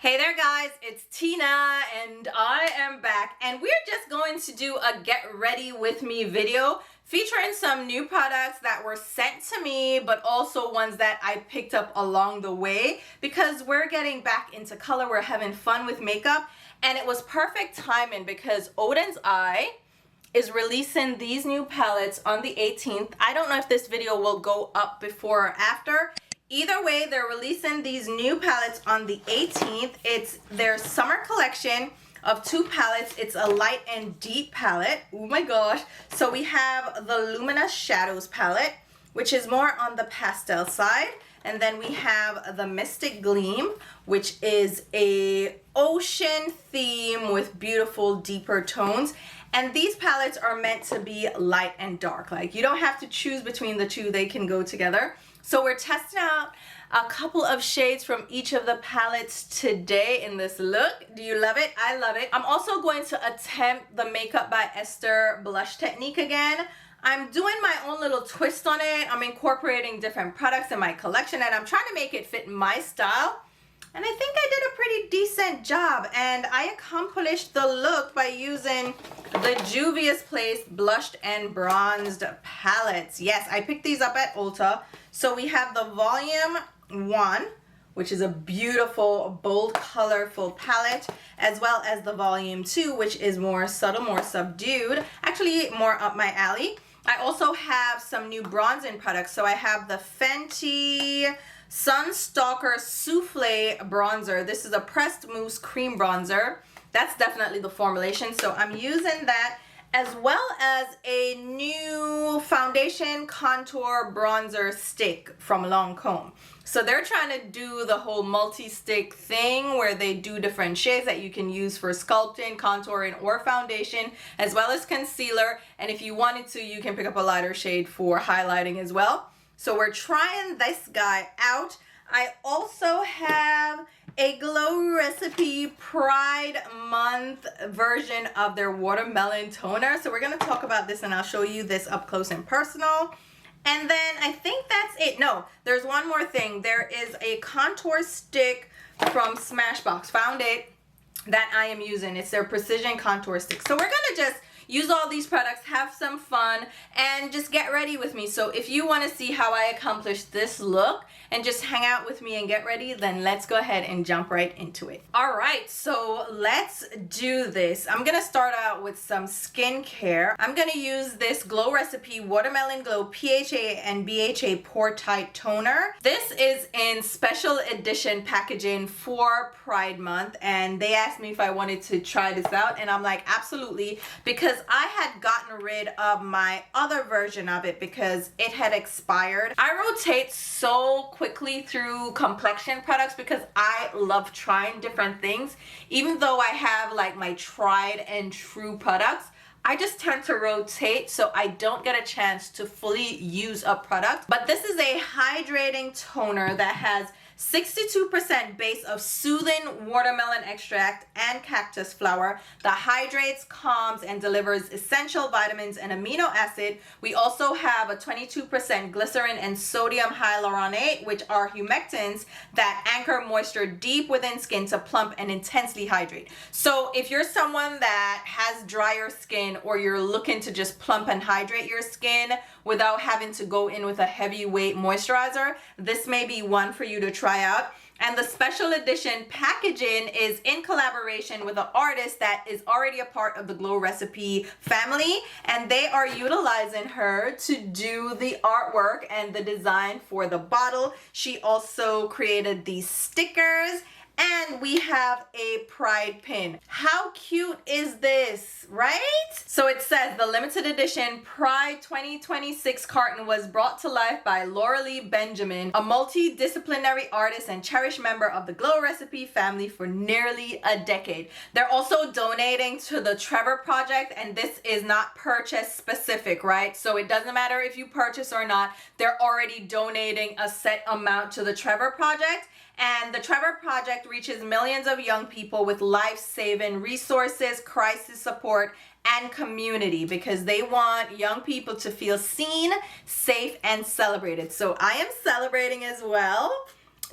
Hey there guys, it's Tina and I am back and we're just going to do a get ready with me video featuring some new products that were sent to me but also ones that I picked up along the way because we're getting back into color, we're having fun with makeup, and it was perfect timing because Oden's Eye is releasing these new palettes on the 18th. I don't know if this video will go up before or after. Either way, they're releasing these new palettes on the 18th. It's their summer collection of 2 palettes. It's a light and deep palette. Oh my gosh. So we have the Luminous Shadows palette, which is more on the pastel side. And then we have the Mystic Gleam, which is a ocean theme with beautiful deeper tones. And these palettes are meant to be light and dark. Like, you don't have to choose between the two, they can go together. So we're testing out a couple of shades from each of the palettes today in this look. Do you love it? I love it. I'm also going to attempt the Makeup by Esther blush technique again. I'm doing my own little twist on it. I'm incorporating different products in my collection and I'm trying to make it fit my style. And I think I did a pretty decent job, and I accomplished the look by using the Juvia's Place blushed and bronzed palettes. Yes, I picked these up at Ulta. So we have the Volume 1, which is a beautiful, bold, colorful palette, as well as the Volume 2, which is more subtle, more subdued, actually more up my alley. I also have some new bronzing products. So I have the Fenty Sunstalker Souffle bronzer. This is a pressed mousse cream bronzer. That's definitely the formulation, so I'm using that, as well as a new foundation contour bronzer stick from Lancome. So they're trying to do the whole multi-stick thing where they do different shades that you can use for sculpting, contouring, or foundation, as well as concealer. And if you wanted to, you can pick up a lighter shade for highlighting as well. So we're trying this guy out. I also have a Glow Recipe Pride Month version of their watermelon toner. So we're gonna talk about this and I'll show you this up close and personal. And then I think that's it. No, there's one more thing. There is a contour stick from Smashbox. Found it, that I am using. It's their precision contour stick. So we're gonna just use all these products, have some fun, and just get ready with me. So if you want to see how I accomplish this look and just hang out with me and get ready, then let's go ahead and jump right into it. All right, so let's do this. I'm gonna start out with some skincare. I'm gonna use this Glow Recipe Watermelon Glow PHA and BHA Pore Tight Toner. This is in special edition packaging for Pride Month, and they asked me if I wanted to try this out, and I'm like, absolutely, because I had gotten rid of my other version of it because it had expired. I rotate so quickly through Complexion products because I love trying different things. Even though I have like my tried and true products, I just tend to rotate so I don't get a chance to fully use a product. But this is a hydrating toner that has 62% base of soothing watermelon extract and cactus flower that hydrates, calms, and delivers essential vitamins and amino acid. We also have a 22% glycerin and sodium hyaluronate, which are humectants that anchor moisture deep within skin to plump and intensely hydrate. So if you're someone that has drier skin or you're looking to just plump and hydrate your skin without having to go in with a heavyweight moisturizer, this may be one for you to try out. And the special edition packaging is in collaboration with an artist that is already a part of the Glow Recipe family, and they are utilizing her to do the artwork and the design for the bottle. She also created these stickers, and we have a Pride pin. How cute is this, right? So it says the limited edition Pride 2026 carton was brought to life by Lauralee Benjamin, a multidisciplinary artist and cherished member of the Glow Recipe family for nearly a decade. They're also donating to the Trevor Project, and this is not purchase specific, right? So it doesn't matter if you purchase or not, they're already donating a set amount to the Trevor Project. And the Trevor Project reaches millions of young people with life-saving resources, crisis support, and community because they want young people to feel seen, safe, and celebrated. So I am celebrating as well.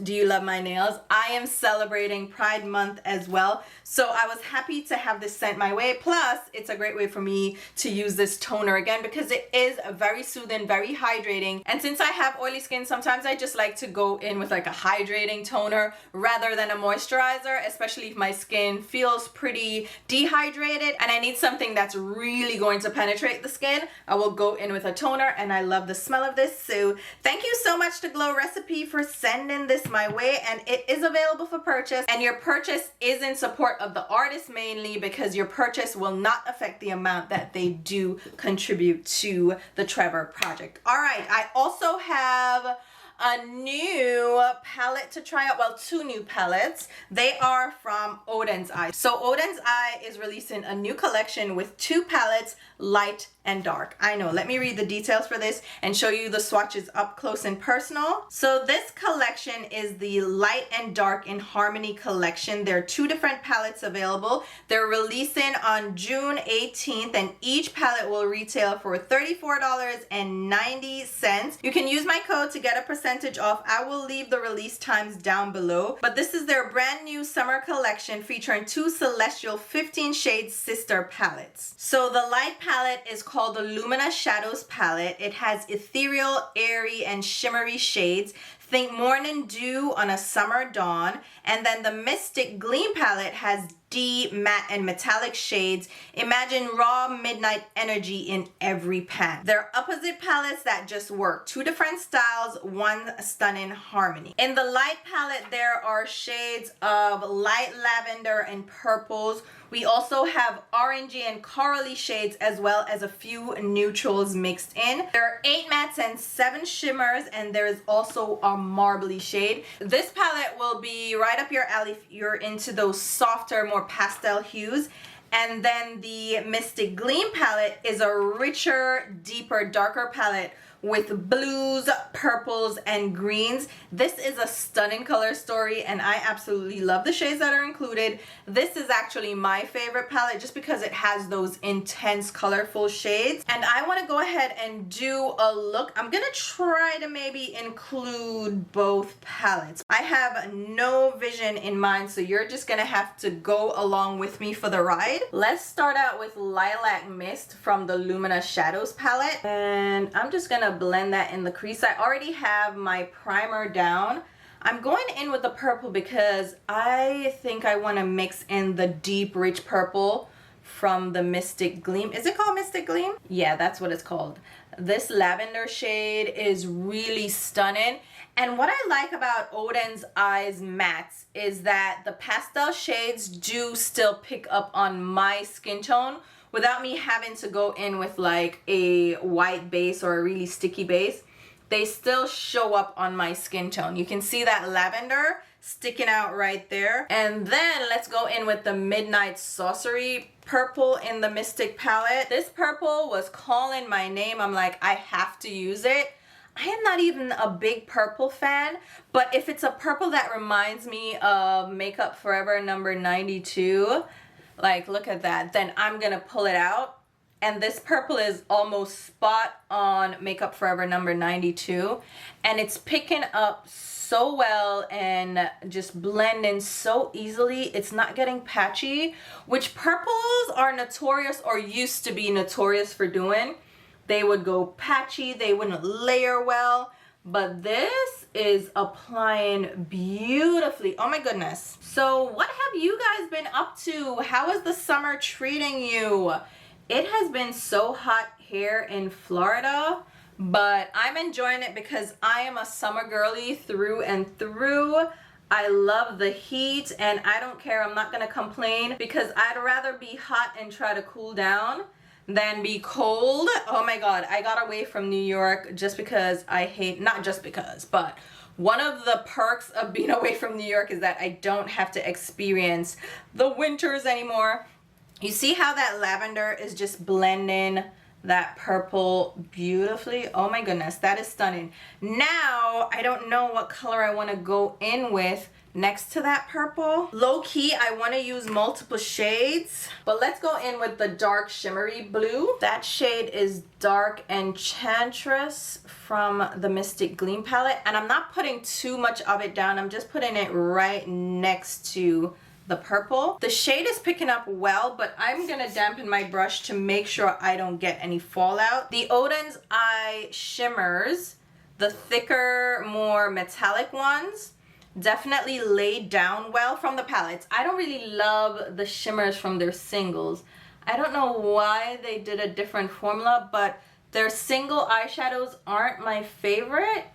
Do you love my nails? I am celebrating Pride Month as well, so I was happy to have this sent my way. Plus, it's a great way for me to use this toner again because it is very soothing, very hydrating. And since I have oily skin, sometimes I just like to go in with like a hydrating toner rather than a moisturizer, especially if my skin feels pretty dehydrated and I need something that's really going to penetrate the skin. I will go in with a toner, and I love the smell of this. So thank you so much to Glow Recipe for sending this my way, and it is available for purchase, and your purchase is in support of the artist mainly because your purchase will not affect the amount that they do contribute to the Trevor project. All right, I also have a new palette to try out. Well, two new palettes. They are from Oden's Eye. So Oden's Eye is releasing a new collection with two palettes, light and dark. I know, let me read the details for this and show you the swatches up close and personal. So this collection is the Light and Dark in Harmony collection. There are two different palettes available. They're releasing on June 18th, and each palette will retail for $34.90. You can use my code to get a percentage off. I will leave the release times down below. But this is their brand new summer collection featuring two Celestial 15 Shades sister palettes. So the light palette is called the Luminous Shadows palette. It has ethereal, airy, and shimmery shades. Think morning dew on a summer dawn. And then the Mystic Gleam palette has deep, matte, and metallic shades. Imagine raw midnight energy in every pan. They're opposite palettes that just work. Two different styles, one stunning harmony. In the light palette, there are shades of light lavender and purples. We also have orangey and corally shades, as well as a few neutrals mixed in. There are 8 mattes and 7 shimmers, and there is also a marbly shade. This palette will be right up your alley if you're into those softer, more pastel hues. And then the Mystic Gleam palette is a richer, deeper, darker palette with blues, purples, and greens. This is a stunning color story, and I absolutely love the shades that are included. This is actually my favorite palette just because it has those intense, colorful shades. And I want to go ahead and do a look. I'm gonna try to maybe include both palettes. I have no vision in mind, so you're just gonna have to go along with me for the ride. Let's start out with Lilac Mist from the Luminous Shadows palette, and I'm just gonna blend that in the crease. I already have my primer down. I'm going in with the purple because I think I want to mix in the deep, rich purple from the Mystic Gleam. Is it called Mystic Gleam? Yeah, that's what it's called. This lavender shade is really stunning. And what I like about Oden's Eyes mattes is that the pastel shades do still pick up on my skin tone without me having to go in with like a white base or a really sticky base. They still show up on my skin tone. You can see that lavender sticking out right there. And then let's go in with the Midnight Sorcery purple in the Mystic palette. This purple was calling my name. I'm like, I have to use it. I am not even a big purple fan, but if it's a purple that reminds me of Makeup Forever number 92, like look at that, then I'm gonna pull it out. And this purple is almost spot on Makeup Forever number 92, and it's picking up so well and just blending so easily. It's not getting patchy, which purples are notorious, or used to be notorious for doing. They would go patchy, they wouldn't layer well, but this is applying beautifully. Oh my goodness. So what have you guys been up to? How is the summer treating you? It has been so hot here in Florida, but I'm enjoying it because I am a summer girly through and through. I love the heat and I don't care. I'm not gonna complain because I'd rather be hot and try to cool down than be cold. Oh my God, I got away from New York just because I hate, not just because, but one of the perks of being away from New York is that I don't have to experience the winters anymore. You see how that lavender is just blending that purple beautifully? Oh my goodness, that is stunning. Now, I don't know what color I want to go in with next to that purple. Low key, I want to use multiple shades, but let's go in with the dark shimmery blue. That shade is Dark Enchantress from the Mystic Gleam palette, and I'm not putting too much of it down. I'm just putting it right next to the purple. The shade is picking up well, but I'm gonna dampen my brush to make sure I don't get any fallout. The Oden's Eye shimmers, the thicker, more metallic ones, definitely laid down well from the palettes. I don't really love the shimmers from their singles. I don't know why they did a different formula, but their single eyeshadows aren't my favorite.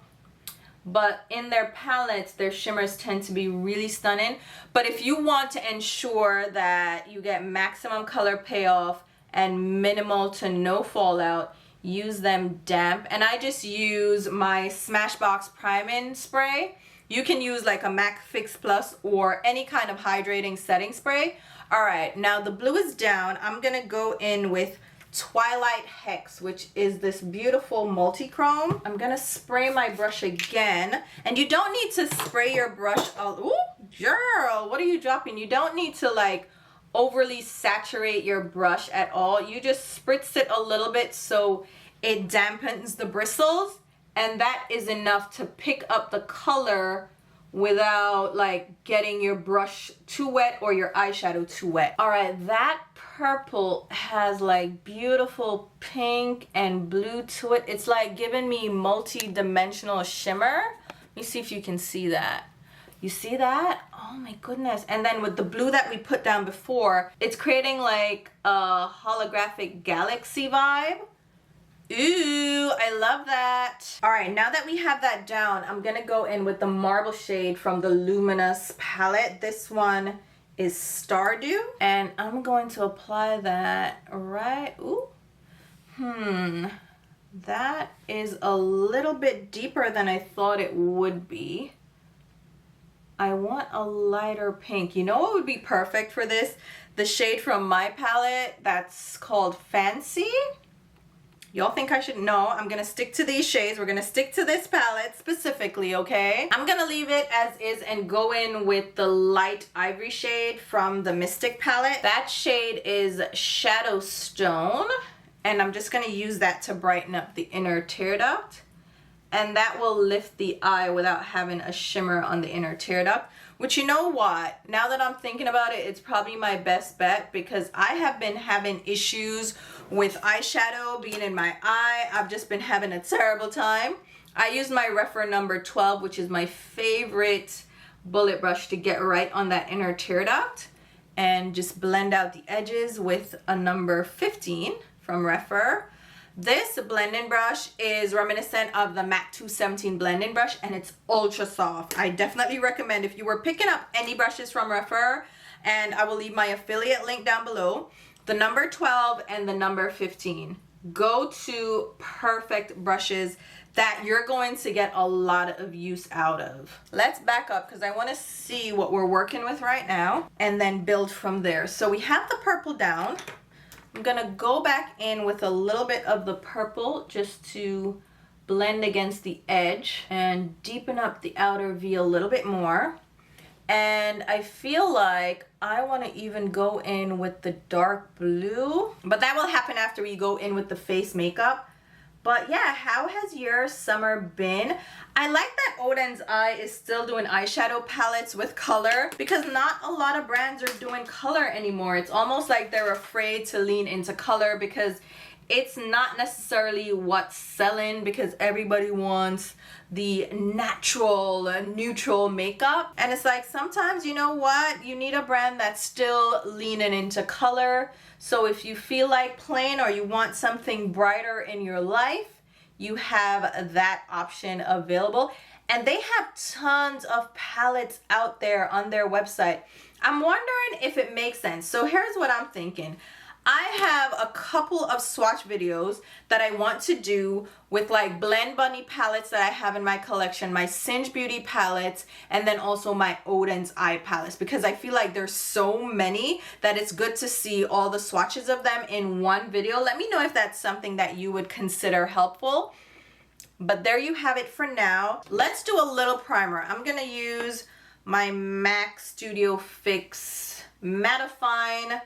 But in their palettes, their shimmers tend to be really stunning. But if you want to ensure that you get maximum color payoff and minimal to no fallout, use them damp. And I just use my Smashbox priming spray. You can use like a MAC Fix Plus or any kind of hydrating setting spray. All right, now the blue is down. I'm gonna go in with Twilight Hex, which is this beautiful multi-chrome. I'm gonna spray my brush again, and you don't need to spray your brush out. Ooh, girl, what are you dropping? You don't need to like overly saturate your brush at all. You just spritz it a little bit so it dampens the bristles, and that is enough to pick up the color without like getting your brush too wet or your eyeshadow too wet. All right, that purple has like beautiful pink and blue to it. It's like giving me multi-dimensional shimmer. Let me see if you can see that. You see that? Oh my goodness. And then with the blue that we put down before, it's creating like a holographic galaxy vibe. Ooh, I love that. All right, now that we have that down, I'm gonna go in with the marble shade from the Luminous palette. This one is Stardew, and I'm going to apply that right. Ooh, that is a little bit deeper than I thought it would be. I want a lighter pink. You know what would be perfect for this? The shade from my palette that's called Fancy. Y'all think I should know? I'm gonna stick to these shades. We're gonna stick to this palette specifically, okay? I'm gonna leave it as is and go in with the light ivory shade from the Mystic palette. That shade is Shadow Stone, and I'm just gonna use that to brighten up the inner tear duct. And that will lift the eye without having a shimmer on the inner tear duct. Which, you know what? Now that I'm thinking about it, it's probably my best bet because I have been having issues with eyeshadow being in my eye. I've just been having a terrible time. I use my Refer number 12, which is my favorite bullet brush to get right on that inner tear duct and just blend out the edges with a number 15 from Refer. This blending brush is reminiscent of the MAC 217 blending brush, and it's ultra soft. I definitely recommend if you were picking up any brushes from Refer, and I will leave my affiliate link down below, the number 12 and the number 15. Go to perfect brushes that you're going to get a lot of use out of. Let's back up because I want to see what we're working with right now and then build from there. So we have the purple down. I'm gonna go back in with a little bit of the purple just to blend against the edge and deepen up the outer V a little bit more. And I feel like I want to even go in with the dark blue, but that will happen after we go in with the face makeup. But yeah, how has your summer been? I like that Oden's Eye is still doing eyeshadow palettes with color because not a lot of brands are doing color anymore. It's almost like they're afraid to lean into color because it's not necessarily what's selling because everybody wants the natural, neutral makeup. And it's like sometimes, you know what? You need a brand that's still leaning into color. So if you feel like plain or you want something brighter in your life, you have that option available. And they have tons of palettes out there on their website. I'm wondering if it makes sense. So here's what I'm thinking. I have a couple of swatch videos that I want to do with like Blend Bunny palettes that I have in my collection, my Singe Beauty palettes, and then also my Oden's Eye palettes, because I feel like there's so many that it's good to see all the swatches of them in one video. Let me know if that's something that you would consider helpful. But there you have it for now. Let's do a little primer. I'm gonna use my MAC Studio Fix Mattifying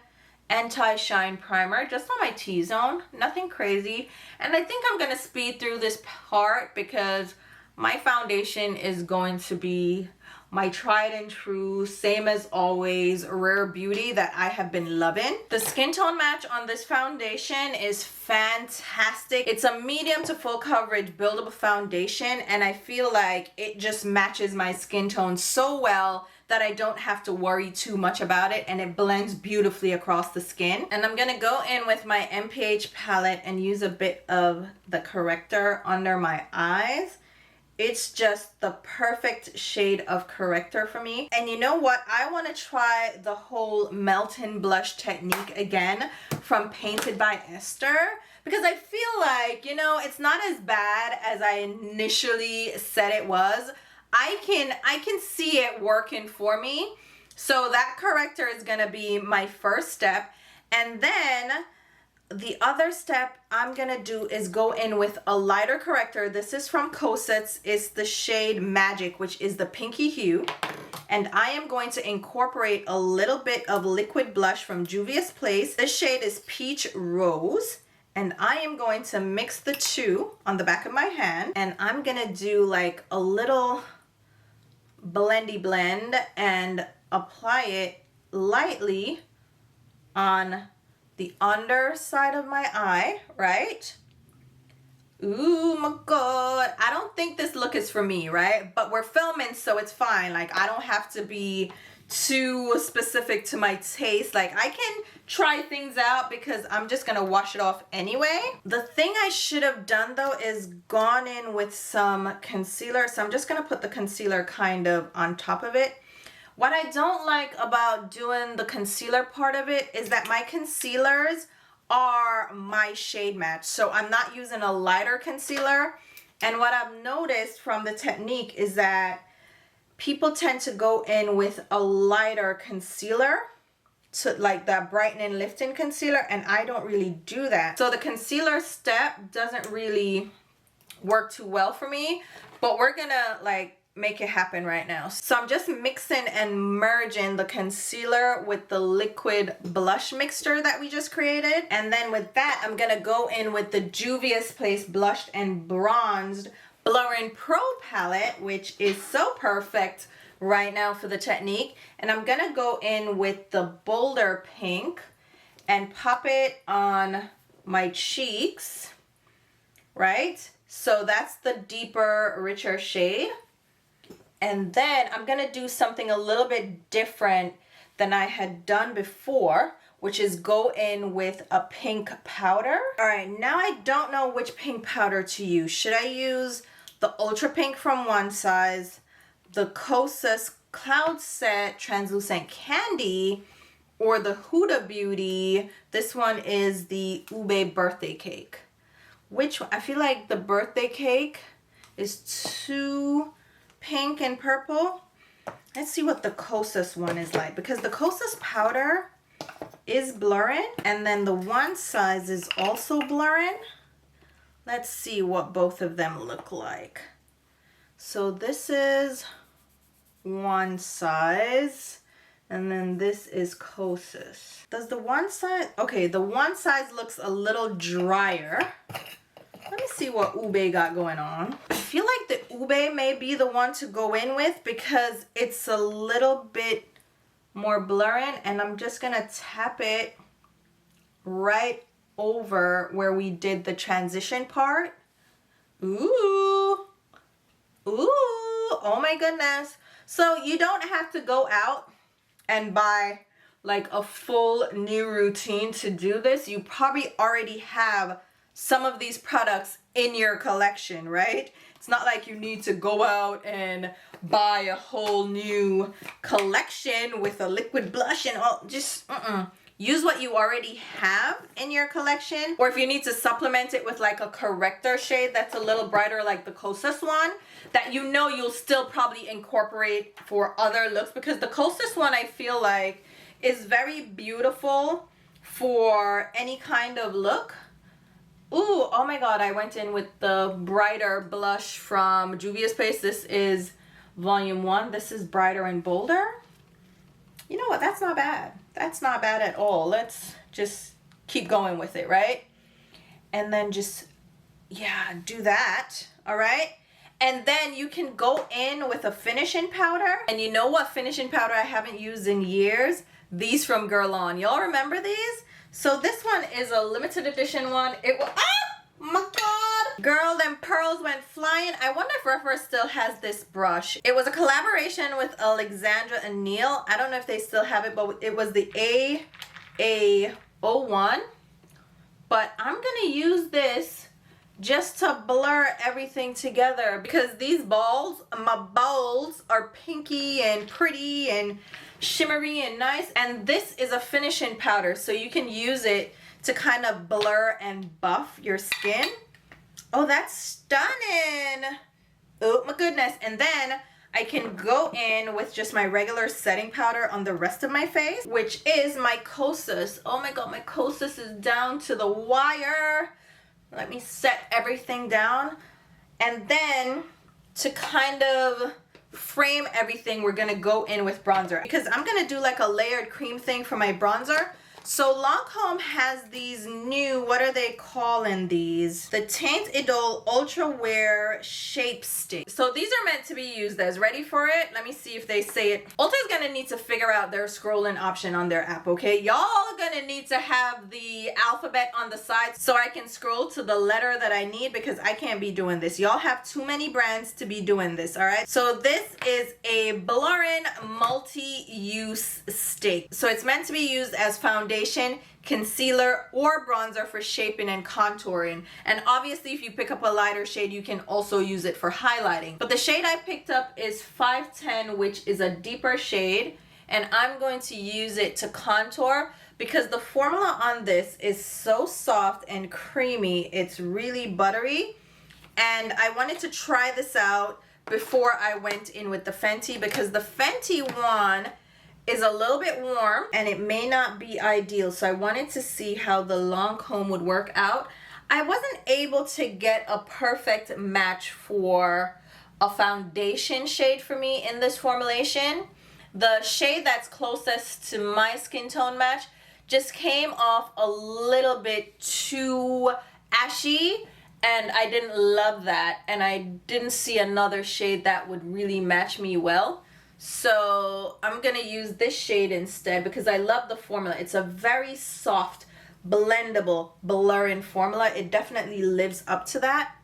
Anti-Shine Primer just on my T-zone, nothing crazy. And I think I'm gonna speed through this part because my foundation is going to be my tried and true, same as always, Rare Beauty that I have been loving. The skin tone match on this foundation is fantastic. It's a medium to full coverage buildable foundation, and I feel like it just matches my skin tone so well that I don't have to worry too much about it, and it blends beautifully across the skin. And I'm gonna go in with my MPH palette and use a bit of the corrector under my eyes. It's just the perfect shade of corrector for me. And you know what? I want to try the whole melt-in blush technique again from Painted by Esther, because I feel like, you know, it's not as bad as I initially said it was. I can see it working for me. So that corrector is going to be my first step. And then the other step I'm gonna do is go in with a lighter corrector. This is from Cosets. It's the shade Magic, which is the pinky hue. And I am going to incorporate a little bit of liquid blush from Juvia's Place. This shade is Peach Rose. And I am going to mix the two on the back of my hand. And I'm gonna do like a little blendy blend and apply it lightly on the underside of my eye, right? Ooh my God. I don't think this look is for me, right? But we're filming, so it's fine. Like, I don't have to be too specific to my taste. Like, I can try things out because I'm just gonna wash it off anyway. The thing I should have done though is gone in with some concealer. So I'm just gonna put the concealer kind of on top of it. What I don't like about doing the concealer part of it is that my concealers are my shade match. So I'm not using a lighter concealer. And what I've noticed from the technique is that people tend to go in with a lighter concealer, to like that brightening lifting concealer, and I don't really do that. So the concealer step doesn't really work too well for me, but we're gonna like make it happen right now. So I'm just mixing and merging the concealer with the liquid blush mixture that we just created. And then with that, I'm gonna go in with the Juvia's Place Blushed and Bronzed Blurring Pro palette, which is so perfect right now for the technique. And I'm gonna go in with the Bolder Pink and pop it on my cheeks, right? So that's the deeper, richer shade. And then I'm gonna do something a little bit different than I had done before, which is go in with a pink powder. All right, now I don't know which pink powder to use. Should I use the Ultra Pink from one size, the Kosas Cloud Set Translucent Candy, or the Huda Beauty? This one is the Ube Birthday Cake. Which one? I feel like the birthday cake is too pink and purple. Let's see what the Kosas one is like, because the Kosas powder is blurring and then the one size is also blurring. Let's see what both of them look like. So this is one size and then this is Kosas. Does the one size, okay, the one size looks a little drier. Let me see what Ube got going on. I feel like the Ube may be the one to go in with because it's a little bit more blurring, and I'm just gonna tap it right over where we did the transition part. Ooh, ooh, oh my goodness. So you don't have to go out and buy like a full new routine to do this. You probably already have some of these products in your collection, right? It's not like you need to go out and buy a whole new collection with a liquid blush and all. Just use what you already have in your collection. Or if you need to supplement it with like a corrector shade that's a little brighter, like the Kosas one, that you know you'll still probably incorporate for other looks, because the Kosas one I feel like is very beautiful for any kind of look. Ooh, oh my God, I went in with the brighter blush from Juvia's Place. This is Volume 1. This is Brighter and Bolder. You know what? That's not bad. That's not bad at all. Let's just keep going with it, right? And then just, yeah, do that, all right? And then you can go in with a finishing powder. And you know what finishing powder I haven't used in years? These from Girl On. Y'all remember these? So this one is a limited edition one. It was, oh my God. Girl, them pearls went flying. I wonder if Refer still has this brush. It was a collaboration with Alexandra and Neil. I don't know if they still have it, but it was the AA01. But I'm gonna use this just to blur everything together because these balls, my balls, are pinky and pretty and shimmery and nice. And this is a finishing powder, so you can use it to kind of blur and buff your skin. Oh, that's stunning. Oh my goodness. And then I can go in with just my regular setting powder on the rest of my face, which is mycosis. Oh my God, mycosis is down to the wire. Let me set everything down. And then to kind of frame everything, we're gonna go in with bronzer because I'm gonna do like a layered cream thing for my bronzer. So Lancome has these new, what are they calling these? The Teint Idole Ultra Wear Shape Stick. So these are meant to be used as, ready for it? Let me see if they say it. Ulta's gonna need to figure out their scrolling option on their app, okay? Y'all are gonna need to have the alphabet on the side so I can scroll to the letter that I need because I can't be doing this. Y'all have too many brands to be doing this, all right? So this is a blurring multi-use stick. So it's meant to be used as foundation, concealer, or bronzer for shaping and contouring. And obviously if you pick up a lighter shade, you can also use it for highlighting. But the shade I picked up is 510, which is a deeper shade, and I'm going to use it to contour because the formula on this is so soft and creamy. It's really buttery, and I wanted to try this out before I went in with the Fenty because the Fenty one is a little bit warm and it may not be ideal. So I wanted to see how the Lancome would work out. I wasn't able to get a perfect match for a foundation shade for me in this formulation. The shade that's closest to my skin tone match just came off a little bit too ashy, and I didn't love that, and I didn't see another shade that would really match me well. So I'm gonna use this shade instead because I love the formula. It's a very soft, blendable, blurring formula. It definitely lives up to that.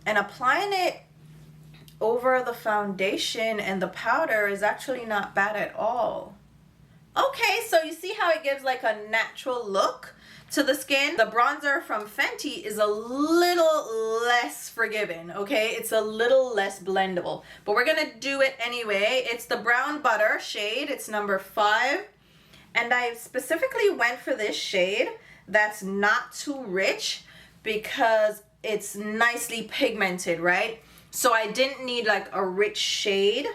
And applying it over the foundation and the powder is actually not bad at all. Okay, so you see how it gives like a natural look to the skin. The bronzer from Fenty is a little less forgiving, okay? It's a little less blendable, but we're gonna do it anyway. It's the Brown Butter shade. It's number 5, and I specifically went for this shade that's not too rich because it's nicely pigmented, right? So I didn't need like a rich shade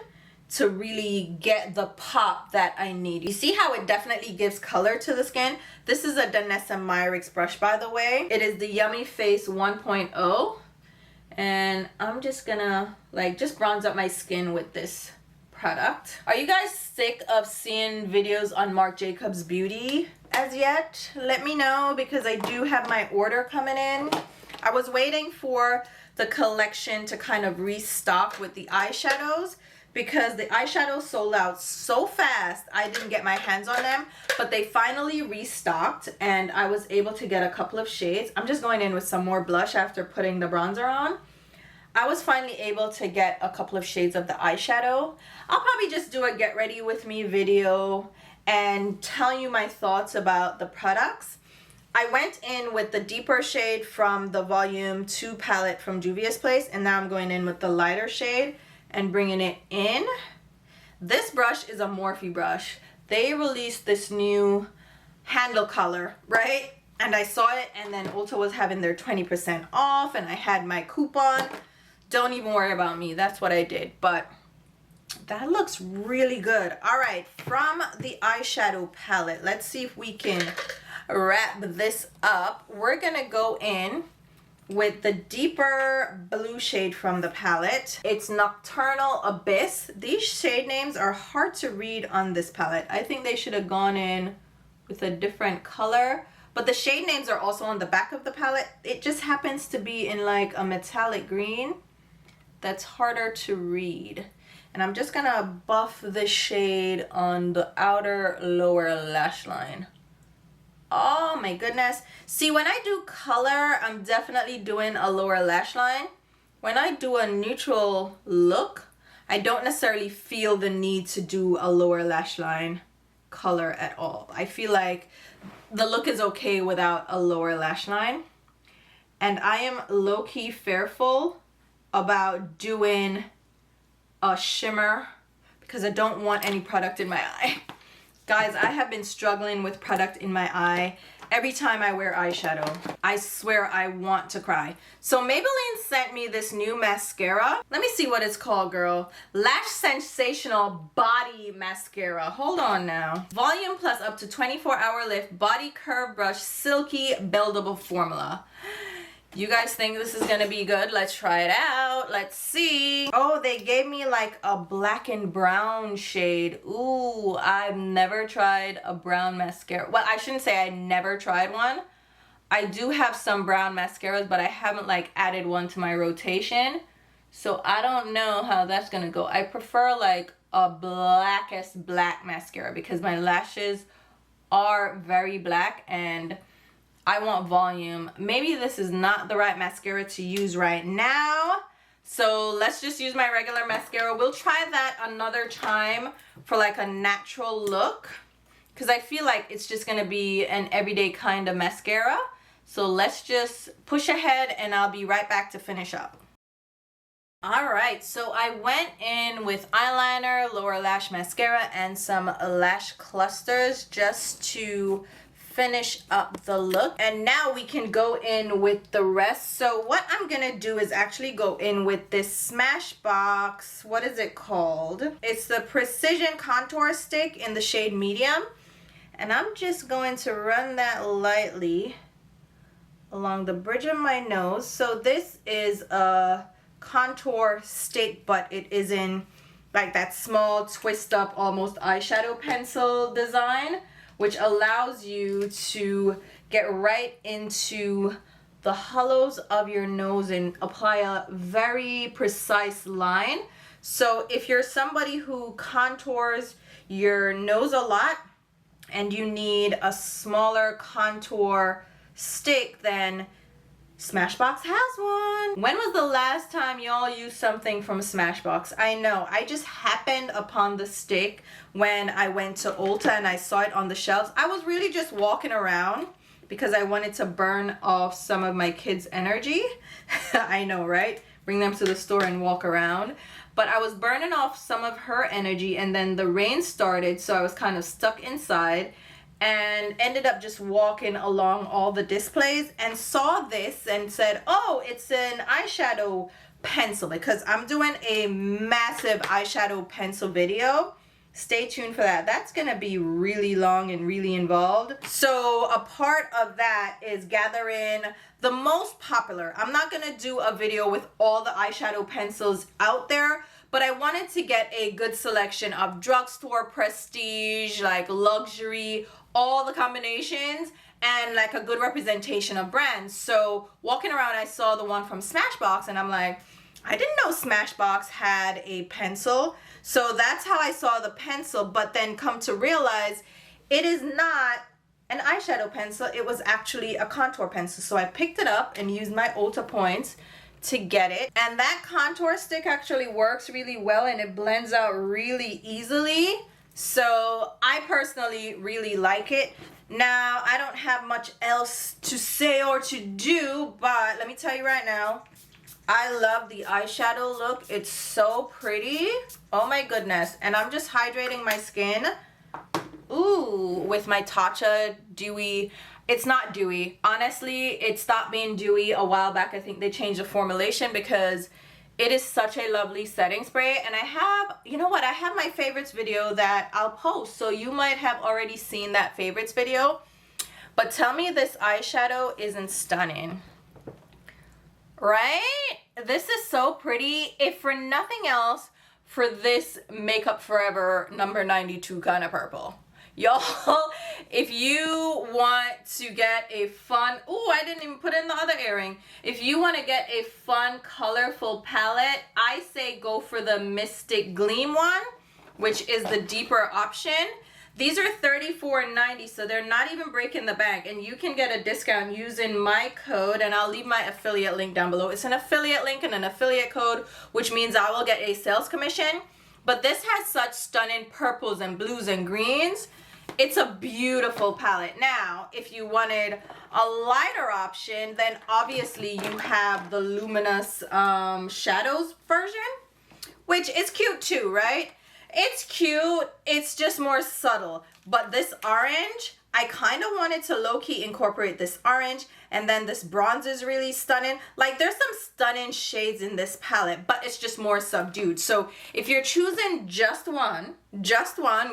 to really get the pop that I need. You see how it definitely gives color to the skin? This is a Danessa Myricks brush, by the way. It is the Yummy Face 1.0. And I'm just gonna like just bronze up my skin with this product. Are you guys sick of seeing videos on Marc Jacobs Beauty as yet? Let me know because I do have my order coming in. I was waiting for the collection to kind of restock with the eyeshadows because the eyeshadows sold out so fast I didn't get my hands on them, but they finally restocked and I was able to get a couple of shades. I'm just going in with some more blush after putting the bronzer on. I was finally able to get a couple of shades of the eyeshadow. I'll probably just do a get ready with me video and tell you my thoughts about the products. I went in with the deeper shade from the Volume 2 palette from Juvia's Place, and now I'm going in with the lighter shade and bringing it in. This brush is a Morphe brush. They released this new handle color, right? And I saw it, and then Ulta was having their 20% off, and I had my coupon. Don't even worry about me. That's what I did, but that looks really good. All right, from the eyeshadow palette, let's see if we can wrap this up. We're gonna go in with the deeper blue shade from the palette. It's Nocturnal Abyss. These shade names are hard to read on this palette. I think they should have gone in with a different color, but the shade names are also on the back of the palette. It just happens to be in like a metallic green that's harder to read. And I'm just gonna buff the shade on the outer lower lash line. Oh my goodness. See, when I do color, I'm definitely doing a lower lash line. When I do a neutral look, I don't necessarily feel the need to do a lower lash line color at all. I feel like the look is okay without a lower lash line. And I am low-key fearful about doing a shimmer because I don't want any product in my eye. Guys, I have been struggling with product in my eye every time I wear eyeshadow. I swear I want to cry. So Maybelline sent me this new mascara. Let me see what it's called, girl. Lash Sensational Body Mascara. Hold on now. Volume plus up to 24-hour lift, body curve brush, silky buildable formula. You guys think this is gonna be good? Let's try it out. Let's see. Oh, they gave me like a black and brown shade. Ooh, I've never tried a brown mascara. Well, I shouldn't say I never tried one. I do have some brown mascaras, but I haven't like added one to my rotation. So I don't know how that's gonna go. I prefer like a blackest black mascara because my lashes are very black and I want volume. Maybe this is not the right mascara to use right now. So let's just use my regular mascara. We'll try that another time for like a natural look because I feel like it's just gonna be an everyday kind of mascara. So let's just push ahead and I'll be right back to finish up. Alright, so I went in with eyeliner, lower lash mascara, and some lash clusters just to finish up the look, and now we can go in with the rest. So what I'm gonna do is actually go in with this Smashbox, what is it called? It's the Precision Contour Stick in the shade Medium, and I'm just going to run that lightly along the bridge of my nose. So this is a contour stick, but it is in like that small twist up almost eyeshadow pencil design, which allows you to get right into the hollows of your nose and apply a very precise line. So if you're somebody who contours your nose a lot and you need a smaller contour stick, then Smashbox has one. When was the last time y'all used something from Smashbox? I know, I just happened upon the stick when I went to Ulta and I saw it on the shelves. I was really just walking around because I wanted to burn off some of my kids' energy. I know, right? Bring them to the store and walk around. But I was burning off some of her energy, and then the rain started, so I was kind of stuck inside and ended up just walking along all the displays and saw this and said, oh, it's an eyeshadow pencil, because I'm doing a massive eyeshadow pencil video. Stay tuned for that. That's gonna be really long and really involved. So a part of that is gathering the most popular. I'm not gonna do a video with all the eyeshadow pencils out there, but I wanted to get a good selection of drugstore, prestige, like luxury, all the combinations, and like a good representation of brands. So walking around, I saw the one from Smashbox and I'm like, I didn't know Smashbox had a pencil. So that's how I saw the pencil, but then come to realize it is not an eyeshadow pencil. It was actually a contour pencil. So I picked it up and used my Ulta points to get it. And that contour stick actually works really well and it blends out really easily. So I personally really like it. Now, I don't have much else to say or to do, but let me tell you right now, I love the eyeshadow look. It's so pretty. Oh my goodness. And I'm just hydrating my skin. Ooh, with my Tatcha Dewy. It's not dewy. Honestly, it stopped being dewy a while back. I think they changed the formulation because it is such a lovely setting spray. And I have, you know what? I have my favorites video that I'll post. So you might have already seen that favorites video. But tell me this eyeshadow isn't stunning. Right? This is so pretty. If for nothing else, for this Makeup Forever number 92 kind of purple. Y'all, if you want to get a fun, oh, I didn't even put in the other earring. If you want to get a fun, colorful palette, I say go for the Mystic Gleam one, which is the deeper option. These are $34.90, so they're not even breaking the bank, and you can get a discount using my code, and I'll leave my affiliate link down below. It's an affiliate link and an affiliate code, which means I will get a sales commission. But this has such stunning purples and blues and greens. It's a beautiful palette. Now, if you wanted a lighter option, then obviously you have the Luminous Shadows version, which is cute too, right? It's cute, it's just more subtle. But this orange, I kind of wanted to low-key incorporate this orange, and then this bronze is really stunning. Like, there's some stunning shades in this palette, but it's just more subdued. So if you're choosing just one,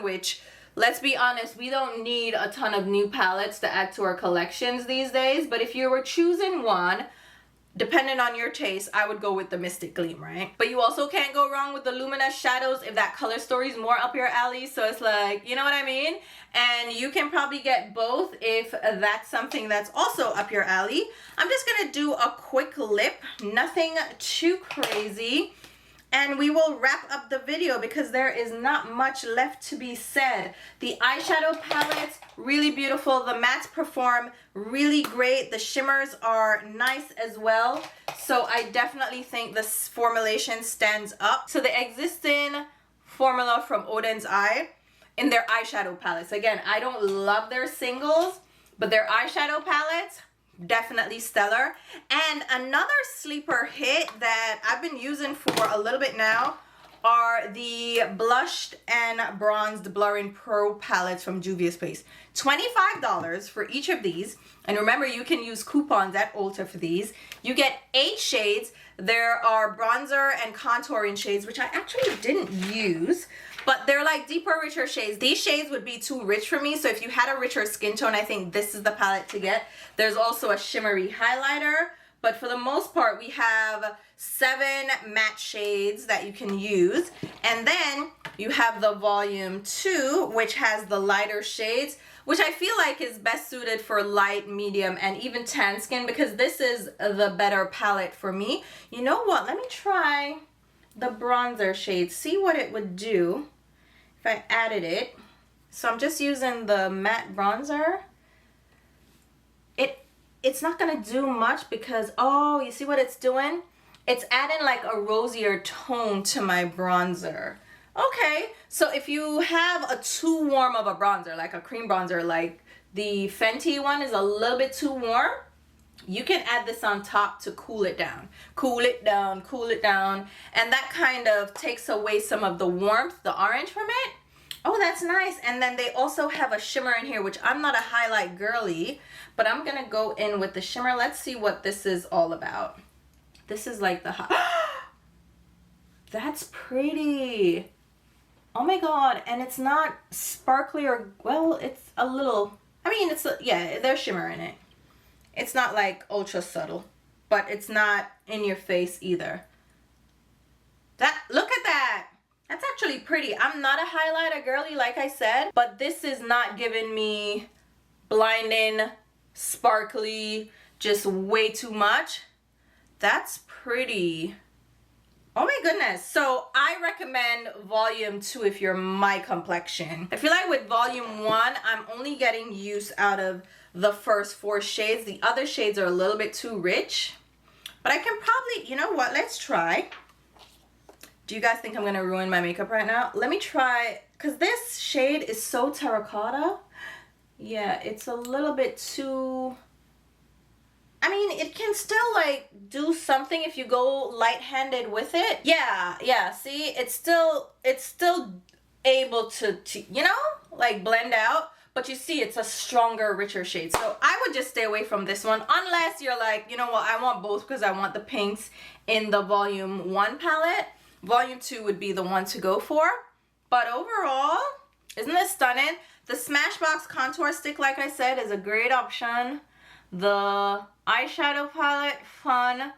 which, let's be honest, we don't need a ton of new palettes to add to our collections these days, but if you were choosing one, depending on your taste, I would go with the Mystic Gleam, right? But you also can't go wrong with the Luminous Shadows if that color story is more up your alley. So it's like, you know what I mean? And you can probably get both if that's something that's also up your alley. I'm just gonna do a quick lip, nothing too crazy. And we will wrap up the video because there is not much left to be said. The eyeshadow palettes, really beautiful. The mattes perform really great. The shimmers are nice as well. So I definitely think this formulation stands up to the existing formula from Oden's Eye in their eyeshadow palettes. Again, I don't love their singles, but their eyeshadow palettes, definitely stellar. And another sleeper hit that I've been using for a little bit now are the blushed and bronzed blurring pro palettes from Juvia's Place. $25 for each of these, and remember, you can use coupons at Ulta for these. You get 8 shades. There are bronzer and contouring shades, which I actually didn't use, but they're like deeper, richer shades. These shades would be too rich for me, so if you had a richer skin tone, I think this is the palette to get. There's also a shimmery highlighter, but for the most part, we have 7 matte shades that you can use. And then you have the volume 2, which has the lighter shades, which I feel like is best suited for light, medium, and even tan skin, because this is the better palette for me. You know what? Let me try the bronzer shade, see what it would do if I added it. So I'm just using the matte bronzer. It's not gonna do much because, oh, you see what it's doing? It's adding like a rosier tone to my bronzer. Okay, so if you have a too warm of a bronzer, like a cream bronzer, like the Fenty one is a little bit too warm, you can add this on top to cool it down. Cool it down, cool it down. And that kind of takes away some of the warmth, the orange from it. Oh, that's nice. And then they also have a shimmer in here, which I'm not a highlight girly, but I'm gonna go in with the shimmer. Let's see what this is all about. This is like the that's pretty. Oh my God. And it's not sparkly or, well, it's a little, I mean, it's, yeah, there's shimmer in it. It's not like ultra subtle, but it's not in your face either. Look at that. That's actually pretty. I'm not a highlighter girly, like I said, but this is not giving me blinding, sparkly, just way too much. That's pretty. Oh my goodness. So I recommend volume 2 if you're my complexion. I feel like with volume 1, I'm only getting use out of the first 4 shades. The other shades are a little bit too rich, but I can probably, you know what, let's try. Do you guys think I'm gonna ruin my makeup right now? Let me try, because this shade is so terracotta. Yeah, it's a little bit too, I mean, it can still like do something if you go light-handed with it. Yeah, see, it's still able to, you know, like blend out, but you see it's a stronger, richer shade. So I would just stay away from this one unless you're like, you know what, I want both because I want the pinks in the volume 1 palette. Volume 2 would be the one to go for. But overall, isn't this stunning? The Smashbox contour stick, like I said, is a great option. The eyeshadow palette, fun.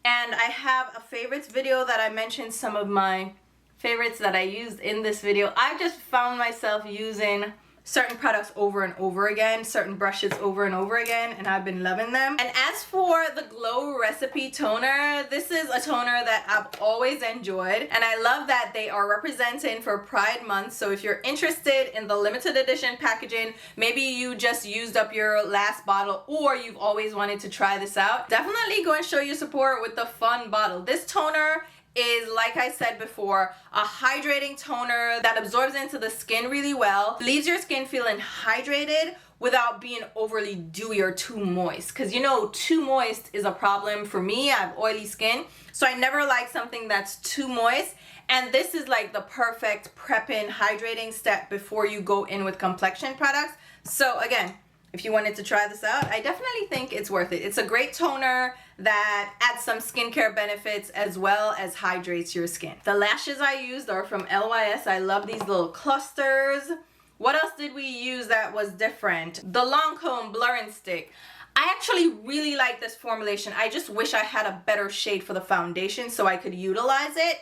And I have a favorites video that I mentioned some of my favorites that I used in this video. I just found myself using certain products over and over again, certain brushes over and over again, and I've been loving them. And as for the Glow Recipe Toner, this is a toner that I've always enjoyed, and I love that they are representing for Pride Month. So if you're interested in the limited edition packaging, maybe you just used up your last bottle or you've always wanted to try this out, definitely go and show your support with the fun bottle. This toner is, like I said before, a hydrating toner that absorbs into the skin really well, leaves your skin feeling hydrated without being overly dewy or too moist. Because you know, too moist is a problem for me. I have oily skin, so I never like something that's too moist. And this is like the perfect prepping, hydrating step before you go in with complexion products. So again, if you wanted to try this out, I definitely think it's worth it. It's a great toner that adds some skincare benefits as well as hydrates your skin. The lashes I used are from LYS. I love these little clusters. What else did we use that was different? The Lancome Blurring Stick. I actually really like this formulation. I just wish I had a better shade for the foundation so I could utilize it.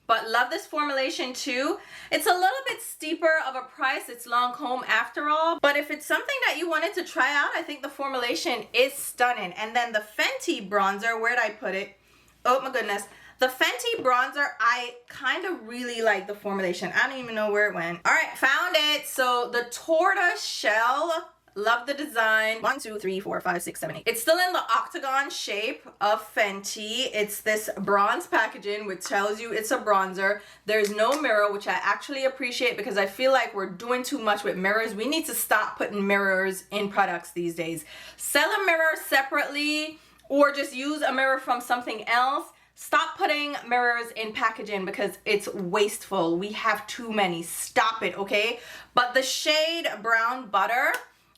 But love this formulation too. It's a little bit steeper of a price. It's Lancome after all. But if it's something that you wanted to try out, I think the formulation is stunning. And then the Fenty bronzer, where'd I put it? Oh my goodness. The Fenty bronzer, I kind of really like the formulation. I don't even know where it went. All right, found it. So the Tortoise Shell. Love the design. 1, 2, 3, 4, 5, 6, 7, 8. It's still in the octagon shape of Fenty. It's this bronze packaging which tells you it's a bronzer. There's no mirror, which I actually appreciate because I feel like we're doing too much with mirrors. We need to stop putting mirrors in products these days. Sell a mirror separately or just use a mirror from something else. Stop putting mirrors in packaging because it's wasteful. We have too many. Stop it, okay? But the shade Brown Butter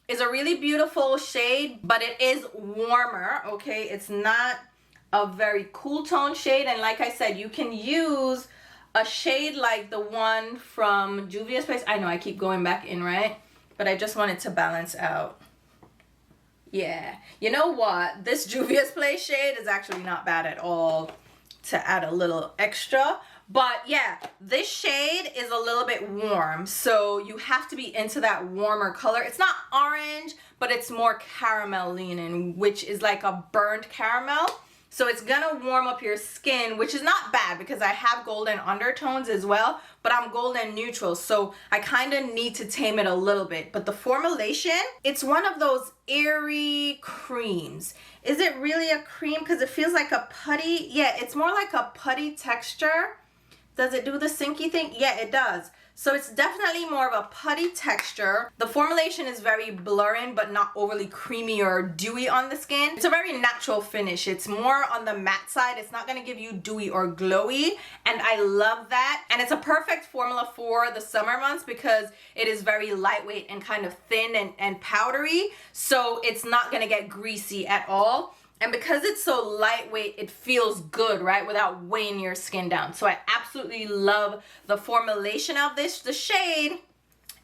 is a really beautiful shade, but it is warmer, okay? It's not a very cool tone shade, and like I said, you can use a shade like the one from Juvia's Place. I know I keep going back in, right? But I just wanted to balance out. Yeah, you know what? This Juvia's Place shade is actually not bad at all to add a little extra. But yeah, this shade is a little bit warm, so you have to be into that warmer color. It's not orange, but it's more caramel leaning, which is like a burnt caramel. So it's gonna warm up your skin, which is not bad because I have golden undertones as well, but I'm golden neutral, so I kind of need to tame it a little bit. But the formulation, it's one of those airy creams. Is it really a cream? Because it feels like a putty. Yeah, it's more like a putty texture. Does it do the sinky thing? Yeah, it does. So it's definitely more of a putty texture. The formulation is very blurring, but not overly creamy or dewy on the skin. It's a very natural finish. It's more on the matte side. It's not gonna give you dewy or glowy, and I love that. And it's a perfect formula for the summer months because it is very lightweight and kind of thin and powdery, so it's not gonna get greasy at all. And because it's so lightweight, it feels good, right? Without weighing your skin down. So I absolutely love the formulation of this. The shade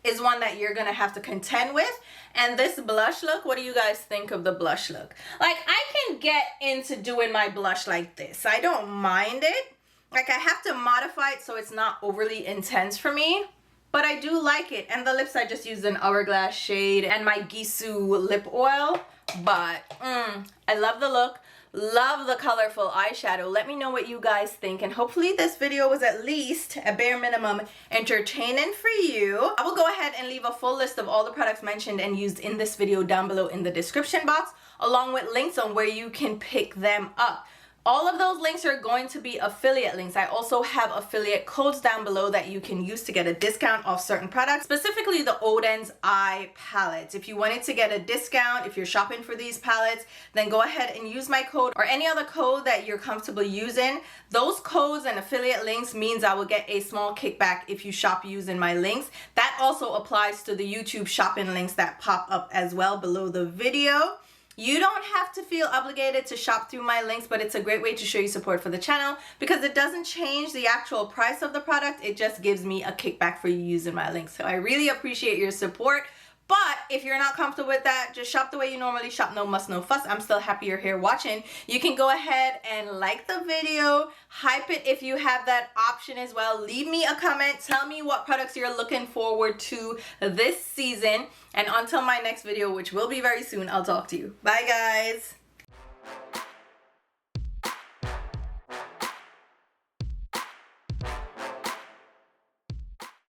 is one that you're gonna have to contend with. And this blush look, what do you guys think of the blush look? Like, I can get into doing my blush like this. I don't mind it. Like, I have to modify it so it's not overly intense for me, but I do like it. And the lips, I just used an Hourglass shade and my Gisou lip oil. But I love the look, love the colorful eyeshadow. Let me know what you guys think, and hopefully this video was at least a bare minimum entertaining for you. I will go ahead and leave a full list of all the products mentioned and used in this video down below in the description box, along with links on where you can pick them up. All of those links are going to be affiliate links. I also have affiliate codes down below that you can use to get a discount off certain products, specifically the Oden's eye palettes. If you wanted to get a discount, if you're shopping for these palettes, then go ahead and use my code or any other code that you're comfortable using. Those codes and affiliate links means I will get a small kickback if you shop using my links. That also applies to the YouTube shopping links that pop up as well below the video. You don't have to feel obligated to shop through my links, but it's a great way to show you support for the channel because it doesn't change the actual price of the product. It just gives me a kickback for you using my links. So I really appreciate your support. But if you're not comfortable with that, just shop the way you normally shop. No muss, no fuss. I'm still happy you're here watching. You can go ahead and like the video, hype it if you have that option as well. Leave me a comment. Tell me what products you're looking forward to this season. And until my next video, which will be very soon, I'll talk to you. Bye, guys.